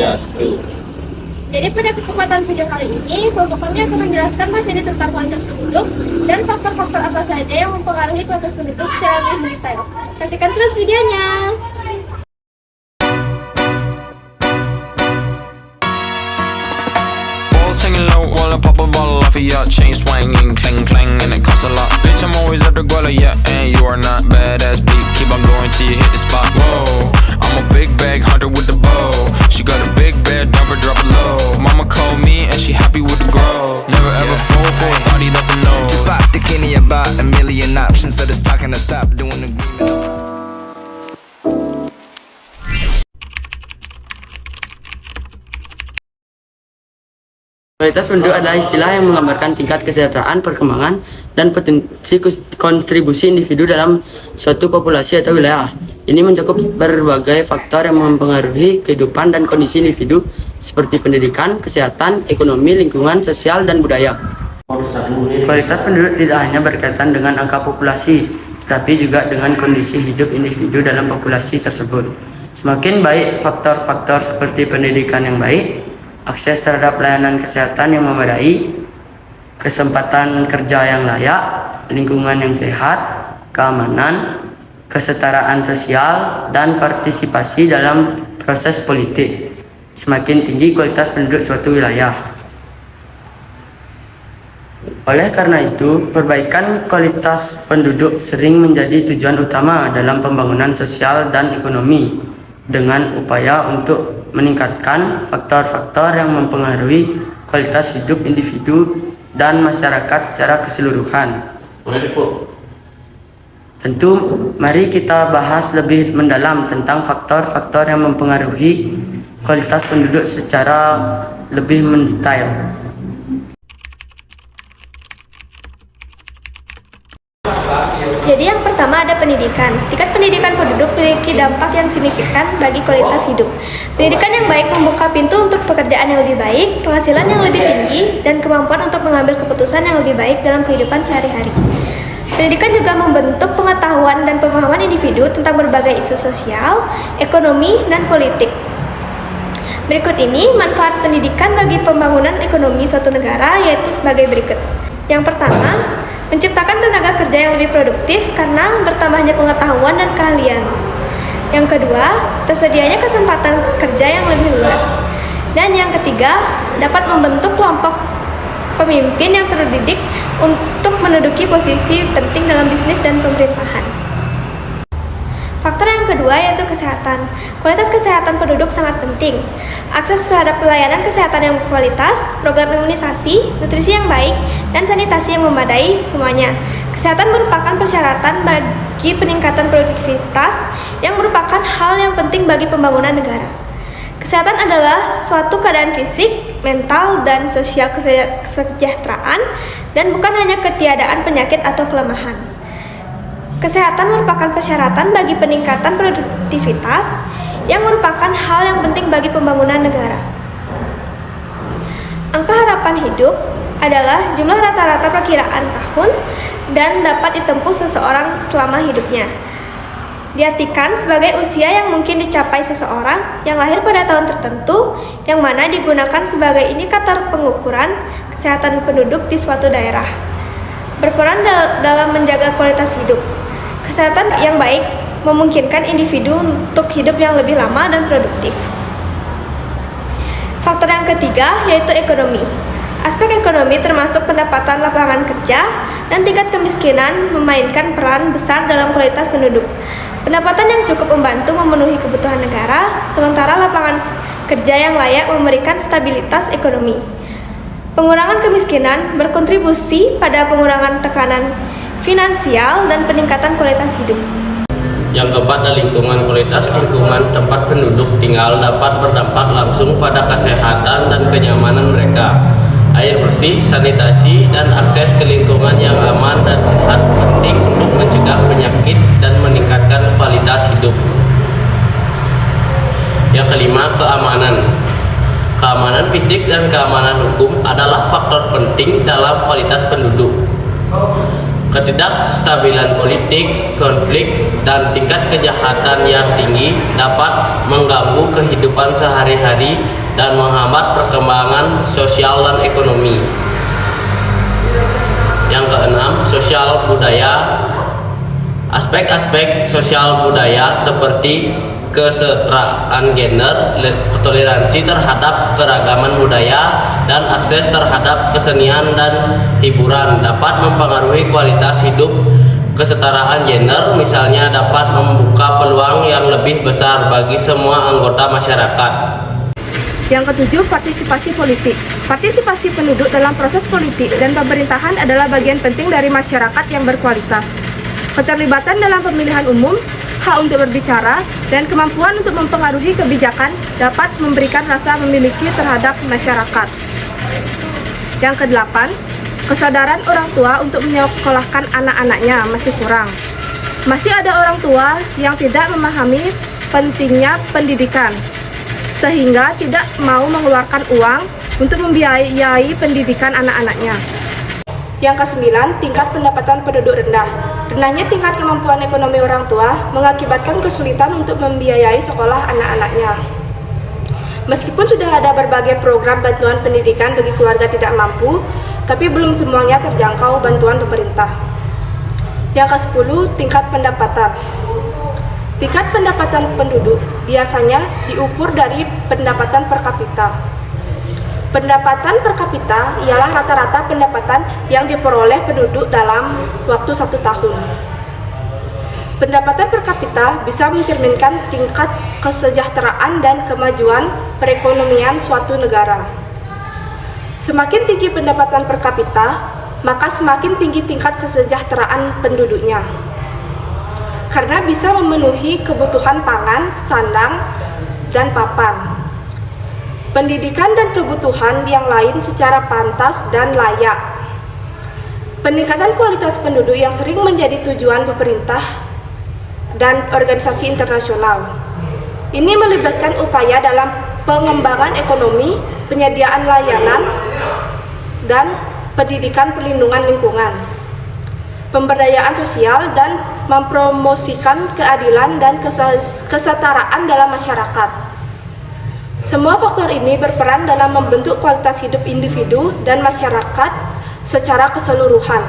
Swastiastu. Jadi pada kesempatan video kali ini, kelompok kami akan menjelaskan materi tentang kualitas penduduk dan faktor-faktor apa saja yang mempengaruhi kualitas penduduk secara lebih detail. Saksikan terus videonya. Balls hanging low while I pop a bottle off of your chain swinging, clang clang, and it costs a lot. Bitch, I'm always at the guala, yeah, and you are not badass beat. Keep on going till you hit the spot. Whoa, I'm a big bag hunter with the bow. She got a big bed, number drop it low. Mama called me and she happy with the grow. Never ever fall for a body that's a no. Just pop the Kenny about a million options. So just talking to stop doing agreement. Kualitas penduduk adalah istilah yang menggambarkan tingkat kesejahteraan, perkembangan, dan potensi kontribusi individu dalam suatu populasi atau wilayah. Ini mencakup berbagai faktor yang mempengaruhi kehidupan dan kondisi individu seperti pendidikan, kesehatan, ekonomi, lingkungan, sosial, dan budaya. Kualitas penduduk tidak hanya berkaitan dengan angka populasi, tetapi juga dengan kondisi hidup individu dalam populasi tersebut. Semakin baik faktor-faktor seperti pendidikan yang baik, akses terhadap layanan kesehatan yang memadai, kesempatan kerja yang layak, lingkungan yang sehat, keamanan, kesetaraan sosial, dan partisipasi dalam proses politik. Semakin tinggi kualitas penduduk suatu wilayah. Oleh karena itu, perbaikan kualitas penduduk sering menjadi tujuan utama dalam pembangunan sosial dan ekonomi, dengan upaya untuk meningkatkan faktor-faktor yang mempengaruhi kualitas hidup individu dan masyarakat secara keseluruhan. Tentu, mari kita bahas lebih mendalam tentang faktor-faktor yang mempengaruhi kualitas penduduk secara lebih mendetail. Jadi yang pertama ada pendidikan. Tingkat pendidikan penduduk memiliki dampak yang signifikan bagi kualitas hidup. Pendidikan yang baik membuka pintu untuk pekerjaan yang lebih baik, penghasilan yang lebih tinggi, dan kemampuan untuk mengambil keputusan yang lebih baik dalam kehidupan sehari-hari. Pendidikan juga membentuk pengetahuan dan pemahaman individu tentang berbagai isu sosial, ekonomi, dan politik. Berikut ini manfaat pendidikan bagi pembangunan ekonomi suatu negara, yaitu sebagai berikut. Yang pertama, menciptakan tenaga kerja yang lebih produktif karena bertambahnya pengetahuan dan keahlian. Yang kedua, tersedianya kesempatan kerja yang lebih luas. Dan yang ketiga, dapat membentuk kelompok pemimpin yang terdidik untuk menduduki posisi penting dalam bisnis dan pemerintahan. Faktor yang kedua yaitu kesehatan. Kualitas kesehatan penduduk sangat penting. Akses terhadap pelayanan kesehatan yang berkualitas, program imunisasi, nutrisi yang baik, dan sanitasi yang memadai semuanya. Kesehatan merupakan persyaratan bagi peningkatan produktivitas yang merupakan hal yang penting bagi pembangunan negara. Kesehatan adalah suatu keadaan fisik, mental, dan sosial kesejahteraan, dan bukan hanya ketiadaan penyakit atau kelemahan. Kesehatan merupakan persyaratan bagi peningkatan produktivitas yang merupakan hal yang penting bagi pembangunan negara. Angka harapan hidup adalah jumlah rata-rata perkiraan tahun dan dapat ditempuh seseorang selama hidupnya. Diartikan sebagai usia yang mungkin dicapai seseorang yang lahir pada tahun tertentu, yang mana digunakan sebagai indikator pengukuran kesehatan penduduk di suatu daerah. Berperan dalam menjaga kualitas hidup. Kesehatan yang baik memungkinkan individu untuk hidup yang lebih lama dan produktif. Faktor yang ketiga yaitu ekonomi. Aspek ekonomi termasuk pendapatan lapangan kerja dan tingkat kemiskinan memainkan peran besar dalam kualitas penduduk. Pendapatan yang cukup membantu memenuhi kebutuhan negara, sementara lapangan kerja yang layak memberikan stabilitas ekonomi. Pengurangan kemiskinan berkontribusi pada pengurangan tekanan finansial dan peningkatan kualitas hidup. Yang keempat adalah lingkungan. Kualitas lingkungan tempat penduduk tinggal dapat berdampak langsung pada kesehatan dan kenyamanan mereka. Air bersih, sanitasi, dan akses ke lingkungan yang aman dan sehat penting untuk mencegah penyakit dan meningkatkan kualitas hidup. Yang kelima, keamanan. Keamanan fisik dan keamanan hukum adalah faktor penting dalam kualitas penduduk. Ketidakstabilan politik, konflik, dan tingkat kejahatan yang tinggi dapat mengganggu kehidupan sehari-hari dan menghambat perkembangan sosial dan ekonomi. Yang keenam, sosial budaya. Aspek-aspek sosial budaya seperti kesetaraan gender, toleransi terhadap keragaman budaya, dan akses terhadap kesenian dan hiburan dapat mempengaruhi kualitas hidup. Kesetaraan gender misalnya dapat membuka peluang yang lebih besar bagi semua anggota masyarakat. Yang ketujuh, partisipasi politik. Partisipasi penduduk dalam proses politik dan pemerintahan adalah bagian penting dari masyarakat yang berkualitas. Keterlibatan dalam pemilihan umum, hak untuk berbicara, dan kemampuan untuk mempengaruhi kebijakan dapat memberikan rasa memiliki terhadap masyarakat. Yang kedelapan, kesadaran orang tua untuk menyekolahkan anak-anaknya masih kurang. Masih ada orang tua yang tidak memahami pentingnya pendidikan, sehingga tidak mau mengeluarkan uang untuk membiayai pendidikan anak-anaknya. Yang kesembilan, tingkat pendapatan penduduk rendah. Rendahnya tingkat kemampuan ekonomi orang tua mengakibatkan kesulitan untuk membiayai sekolah anak-anaknya. Meskipun sudah ada berbagai program bantuan pendidikan bagi keluarga tidak mampu, tapi belum semuanya terjangkau bantuan pemerintah. Yang ke-10, tingkat pendapatan. Tingkat pendapatan penduduk biasanya diukur dari pendapatan per kapita. Pendapatan per kapita ialah rata-rata pendapatan yang diperoleh penduduk dalam waktu 1 tahun. Pendapatan per kapita bisa mencerminkan tingkat kesejahteraan dan kemajuan perekonomian suatu negara. Semakin tinggi pendapatan per kapita, maka semakin tinggi tingkat kesejahteraan penduduknya. Karena bisa memenuhi kebutuhan pangan, sandang, dan papan. Pendidikan dan kebutuhan yang lain secara pantas dan layak. Peningkatan kualitas penduduk yang sering menjadi tujuan pemerintah dan organisasi internasional. Ini melibatkan upaya dalam pengembangan ekonomi, penyediaan layanan, dan pendidikan perlindungan lingkungan, pemberdayaan sosial, dan mempromosikan keadilan dan kesetaraan dalam masyarakat. Semua faktor ini berperan dalam membentuk kualitas hidup individu dan masyarakat secara keseluruhan.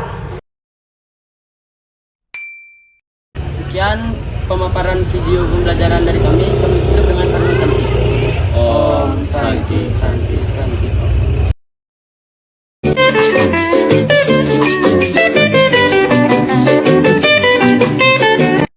Sekian pemaparan video pembelajaran dari kami tutup dengan Om Santi. Om Santi.